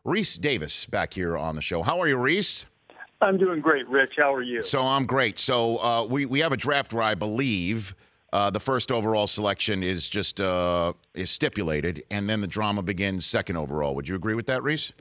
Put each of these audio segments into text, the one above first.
Rece Davis back here on the show. How are you, Rece? I'm doing great, Rich. How are you? So I'm great. So we have a draft where I believe the first overall selection is just is stipulated, and then the drama begins second overall. Would you agree with that, Rece?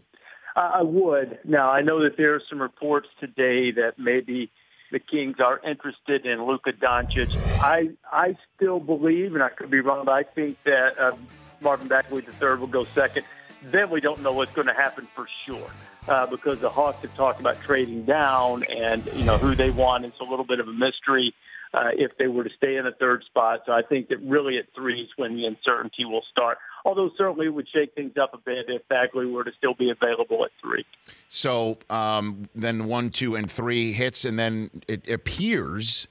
I would. Now, I know that there are some reports today that maybe the Kings are interested in Luka Doncic. I still believe, and I could be wrong, but I think that Marvin Bagley III will go second. Then we don't know what's going to happen for sure because the Hawks have talked about trading down and, who they want. It's a little bit of a mystery if they were to stay in the third spot. So I think that really at 3 is when the uncertainty will start. Although certainly it would shake things up a bit if Bagley were to still be available at 3. So then 1, 2, and 3 hits, and then it appears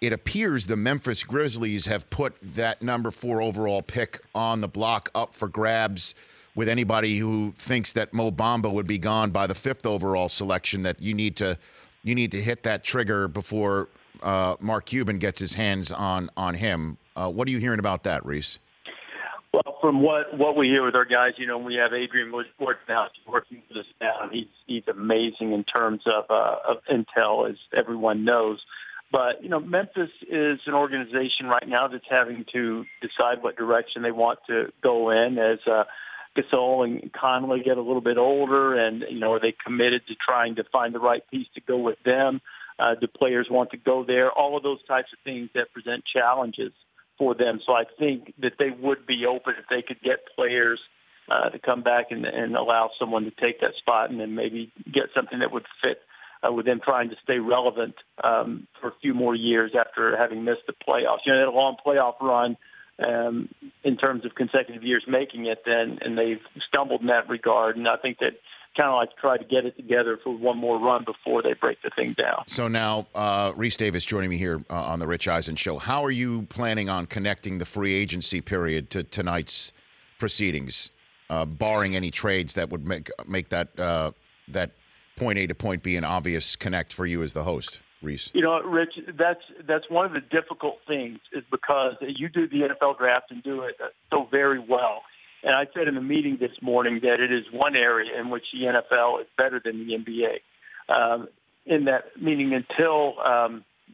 the Memphis Grizzlies have put that number 4 overall pick on the block up for grabs with anybody who thinks that Mo Bamba would be gone by the 5th overall selection, that you need to hit that trigger before Mark Cuban gets his hands on him. What are you hearing about that, Rece? Well, from what we hear with our guys, we have Adrian Wojnarowski working with us now. He's amazing in terms of intel, as everyone knows. But, Memphis is an organization right now that's having to decide what direction they want to go in as Gasol and Conley get a little bit older, and, are they committed to trying to find the right piece to go with them? Do players want to go there? All of those types of things that present challenges for them. So I think that they would be open if they could get players to come back and allow someone to take that spot and then maybe get something that would fit with them trying to stay relevant for a few more years after having missed the playoffs. They had a long playoff run in terms of consecutive years making it, and they've stumbled in that regard. And I think that kind of like try to get it together for one more run before they break the thing down. So now, Rece Davis joining me here on the Rich Eisen Show. How are you planning on connecting the free agency period to tonight's proceedings, barring any trades that would make that point A to point B an obvious connect for you as the host, Rece? Rich, that's one of the difficult things is because you do the NFL draft and do it so very well. And I said in the meeting this morning that it is one area in which the NFL is better than the NBA. In that meaning, until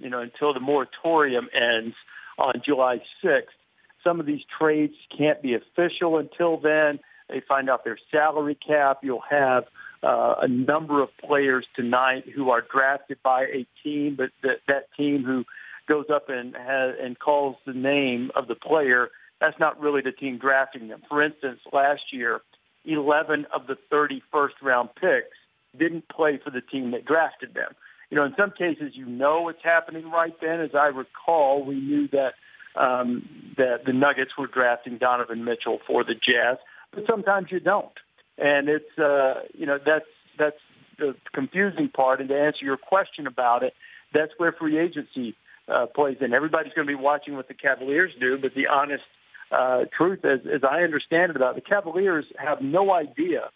the moratorium ends on July 6th, some of these trades can't be official until then. They find out their salary cap. You'll have a number of players tonight who are drafted by a team, but that team who goes up and calls the name of the player, that's not really the team drafting them. For instance, last year, 11 of the 30 first-round picks didn't play for the team that drafted them. In some cases, it's happening right then. As I recall, we knew that the Nuggets were drafting Donovan Mitchell for the Jazz, but sometimes you don't. And it's that's the confusing part. And to answer your question about it, that's where free agency plays in. Everybody's going to be watching what the Cavaliers do, but the honest truth, as I understand it, about the Cavaliers have no idea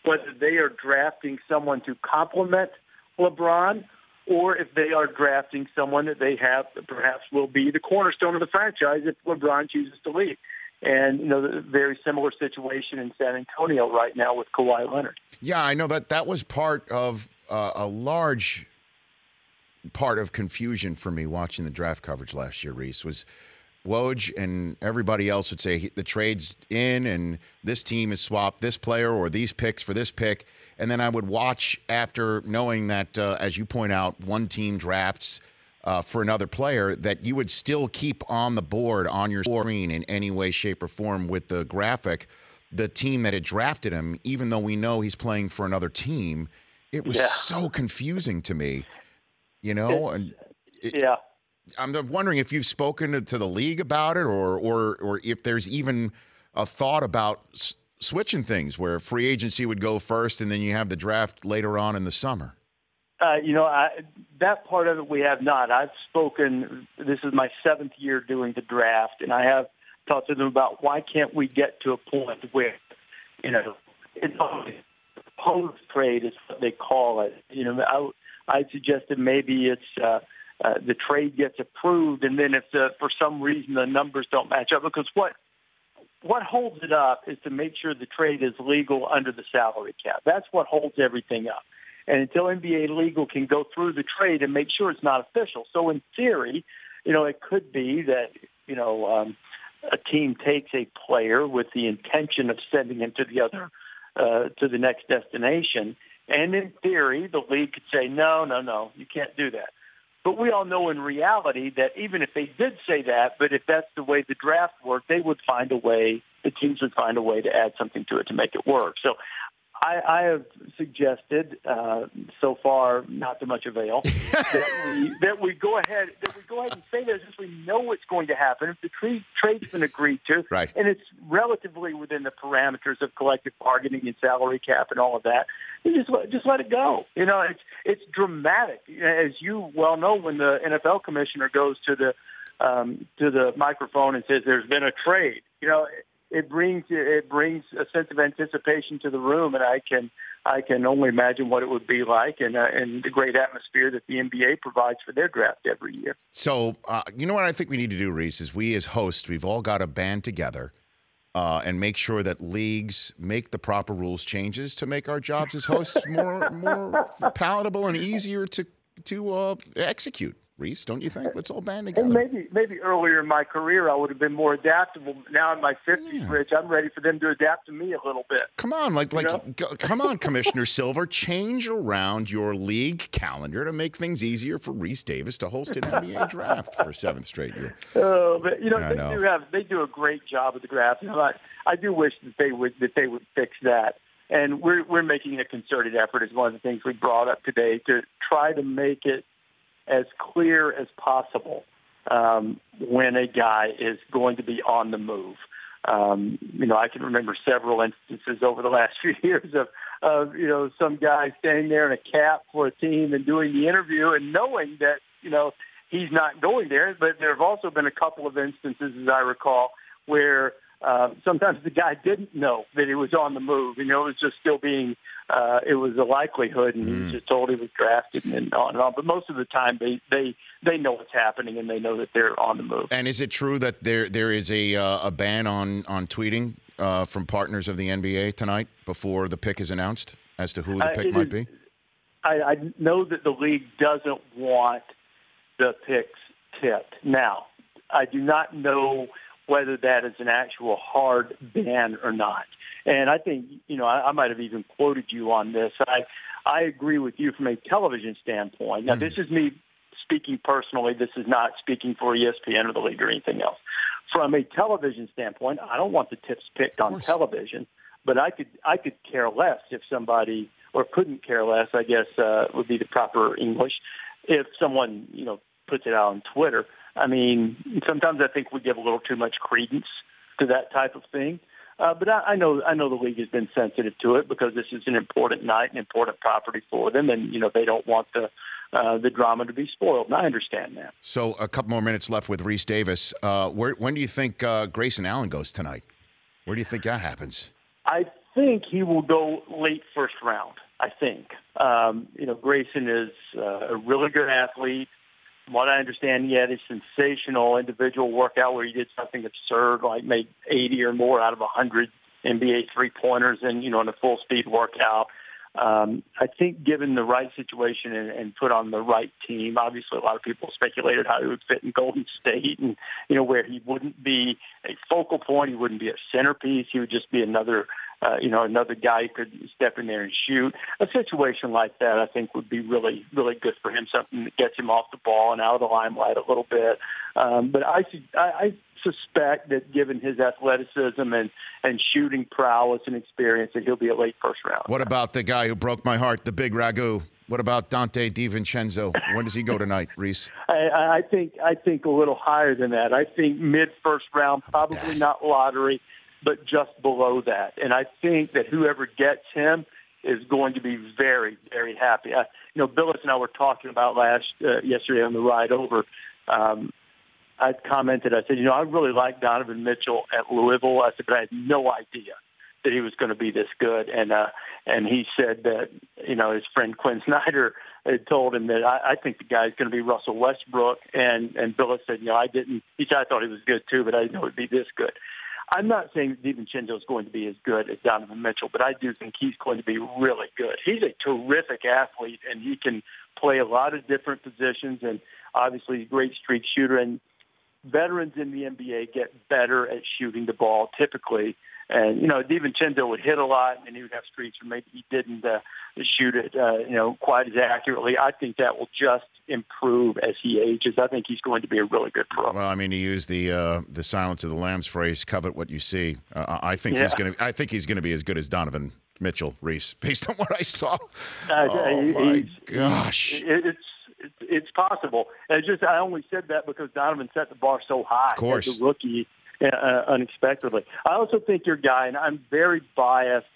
whether they are drafting someone to complement LeBron or if they are drafting someone that they have that perhaps will be the cornerstone of the franchise if LeBron chooses to leave. And, the very similar situation in San Antonio right now with Kawhi Leonard. Yeah, I know that was part of a large part of confusion for me watching the draft coverage last year, Rece, was Woj and everybody else would say the trade's in and this team has swapped this player or these picks for this pick. And then I would watch after knowing that, as you point out, one team drafts for another player, that you would still keep on the board on your screen in any way, shape, or form with the graphic the team that had drafted him, even though we know he's playing for another team. It was so confusing to me, Yeah. I'm wondering if you've spoken to the league about it or if there's even a thought about switching things where free agency would go first and then you have the draft later on in the summer. That part of it we have not. I've spoken, this is my 7th year doing the draft, and I have talked to them about why can't we get to a point where, it's always post-trade is what they call it. I suggested maybe it's the trade gets approved, and then if for some reason the numbers don't match up, because what what holds it up is to make sure the trade is legal under the salary cap. That's what holds everything up. And until NBA legal can go through the trade and make sure it's not official. So in theory, it could be that, a team takes a player with the intention of sending him to to the next destination. And in theory, the league could say, no, you can't do that. But we all know in reality that even if they did say that, but if that's the way the draft worked, the teams would find a way to add something to it to make it work. So I have suggested, so far, not to much avail, that we go ahead and say this since we know what's going to happen. If the trade's been agreed to, right, and it's relatively within the parameters of collective bargaining and salary cap and all of that, you just let it go. It's dramatic, as you well know. When the NFL commissioner goes to the microphone and says there's been a trade, It brings a sense of anticipation to the room, and I can only imagine what it would be like, and the great atmosphere that the NBA provides for their draft every year. So, you know what I think we need to do, Rece, is we as hosts, we've all got to band together and make sure that leagues make the proper rules changes to make our jobs as hosts more palatable and easier to execute. Rece, don't you think? Let's all band together. And maybe earlier in my career I would have been more adaptable. Now in my 50s, Rich, I'm ready for them to adapt to me a little bit. Come on, come on, Commissioner Silver, change around your league calendar to make things easier for Rece Davis to host an NBA draft for a 7th straight year. But they do a great job with the draft. I do wish that they would fix that. And we're making a concerted effort, is one of the things we brought up today, to try to make it as clear as possible when a guy is going to be on the move. I can remember several instances over the last few years of some guy standing there in a cap for a team and doing the interview and knowing that, he's not going there. But there have also been a couple of instances, as I recall, where sometimes the guy didn't know that he was on the move. It was just still being it was a likelihood, and he was just told he was drafted and on and on. But most of the time, they know what's happening, and they know that they're on the move. And is it true that there is a ban on tweeting from partners of the NBA tonight before the pick is announced as to who the pick might be? I know that the league doesn't want the picks tipped. Now, I do not know whether that is an actual hard ban or not. And I think, I might have even quoted you on this. I agree with you from a television standpoint. Now, this is me speaking personally. This is not speaking for ESPN or the league or anything else. From a television standpoint, I don't want the tips picked on television, but I could care less if somebody, or couldn't care less, I guess would be the proper English, if someone, puts it out on Twitter. I mean, sometimes I think we give a little too much credence to that type of thing. But I know the league has been sensitive to it because this is an important night, an important property for them, and they don't want the drama to be spoiled. And I understand that. So a couple more minutes left with Rece Davis. When do you think Grayson Allen goes tonight? Where do you think that happens? I think he will go late first round. I think Grayson is a really good athlete. From what I understand, he had a sensational individual workout where he did something absurd, like made 80 or more out of 100 NBA three-pointers in a full-speed workout. I think given the right situation and put on the right team, obviously a lot of people speculated how he would fit in Golden State and, where he wouldn't be a focal point, he wouldn't be a centerpiece, he would just be another guy who could step in there and shoot. A situation like that, I think, would be really, really good for him, something that gets him off the ball and out of the limelight a little bit. But I suspect that given his athleticism and shooting prowess and experience, that he'll be a late first round. What about the guy who broke my heart, the big ragu? What about Dante Vincenzo? When does he go tonight, Rece? I think a little higher than that. I think mid first round, probably not lottery, but just below that. And I think that whoever gets him is going to be very, very happy. Billis and I were talking about yesterday on the ride over. I commented, I said, I really like Donovan Mitchell at Louisville. I said, but I had no idea that he was going to be this good. And he said that, his friend Quinn Snyder had told him that I think the guy's going to be Russell Westbrook. And Billis said, I didn't. He said, I thought he was good too, but I didn't know he'd be this good. I'm not saying that Vincenzo is going to be as good as Donovan Mitchell, but I do think he's going to be really good. He's a terrific athlete, and he can play a lot of different positions, and obviously a great streak shooter. And veterans in the NBA get better at shooting the ball typically. And, DiVincenzo would hit a lot, and he would have streaks, or maybe he didn't shoot it, quite as accurately. I think that will just improve as he ages. I think he's going to be a really good pro. Well, I mean, he used the Silence of the Lambs phrase, "Covet what you see." I think he's going to be as good as Donovan Mitchell, Rece, based on what I saw. My gosh. It's possible. I only said that because Donovan set the bar so high of course. As a rookie unexpectedly. I also think your guy, and I'm very biased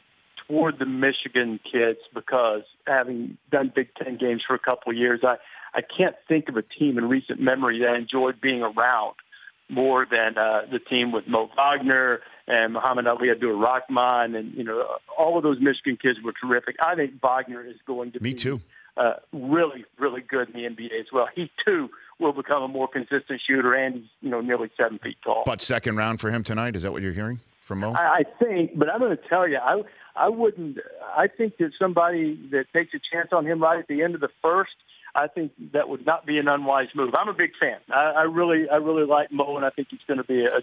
toward the Michigan kids because having done Big Ten games for a couple of years, I can't think of a team in recent memory that I enjoyed being around more than the team with Moe Wagner and Muhammad Ali Abdul-Rahman, and all of those Michigan kids were terrific. I think Wagner is going to be too. Really, really good in the NBA as well. He too will become a more consistent shooter, and he's nearly 7 feet tall. But second round for him tonight, is that what you're hearing from Mo? I think, but I'm going to tell you, I wouldn't. I think that somebody that takes a chance on him right at the end of the first, I think that would not be an unwise move. I'm a big fan. I really like Mo, and I think he's going to be a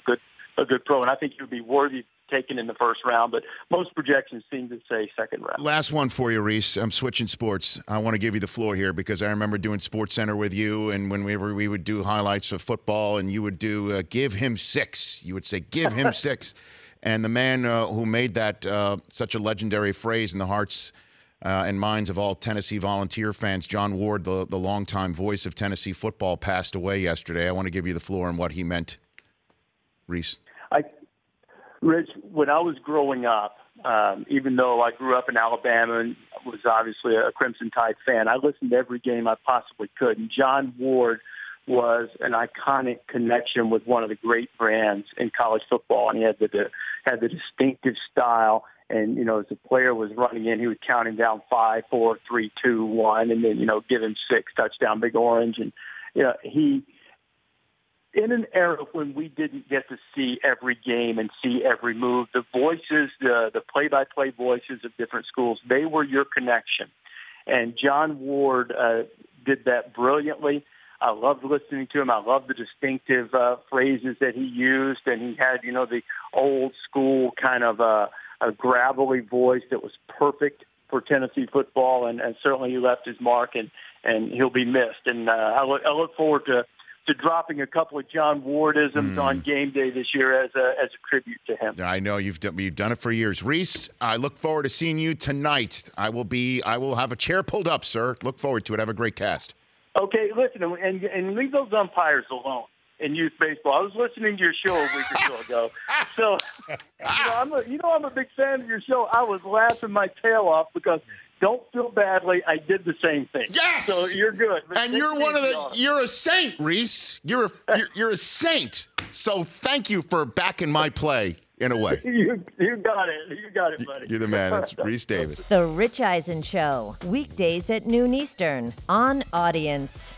good pro, and I think he would be worthy of taken in the first round, but most projections seem to say second round. Last one for you, Rece. I'm switching sports. I want to give you the floor here because I remember doing Sports Center with you, and whenever we would do highlights of football, and you would do give him 6. You would say, give him 6. And the man who made that such a legendary phrase in the hearts and minds of all Tennessee Volunteer fans, John Ward, the longtime voice of Tennessee football, passed away yesterday. I want to give you the floor on what he meant. Rece. Rich, when I was growing up, even though I grew up in Alabama and was obviously a Crimson Tide fan, I listened to every game I possibly could. And John Ward was an iconic connection with one of the great brands in college football, and he had the distinctive style. And as the player was running in, he would count him down 5, 4, 3, 2, 1, and then give him 6, touchdown, big orange, and he. In an era when we didn't get to see every game and see every move, the voices, the play-by-play voices of different schools, they were your connection. And John Ward did that brilliantly. I loved listening to him. I loved the distinctive phrases that he used, and he had, the old school kind of a gravelly voice that was perfect for Tennessee football, and certainly he left his mark, and he'll be missed. And I look forward to dropping a couple of John Wardisms on game day this year as a tribute to him. I know you've done it for years. Rece, I look forward to seeing you tonight. I will have a chair pulled up, sir. Look forward to it. Have a great cast. Okay, listen, and leave those umpires alone in youth baseball. I was listening to your show a week or so ago. So, I'm a big fan of your show. I was laughing my tail off because don't feel badly. I did the same thing. Yes. So you're good. And you're you're a saint, Rece. You're a saint. So thank you for backing my play in a way. You got it. You got it, buddy. You're the man. It's Rece Davis. The Rich Eisen Show. Weekdays at noon Eastern on Audience.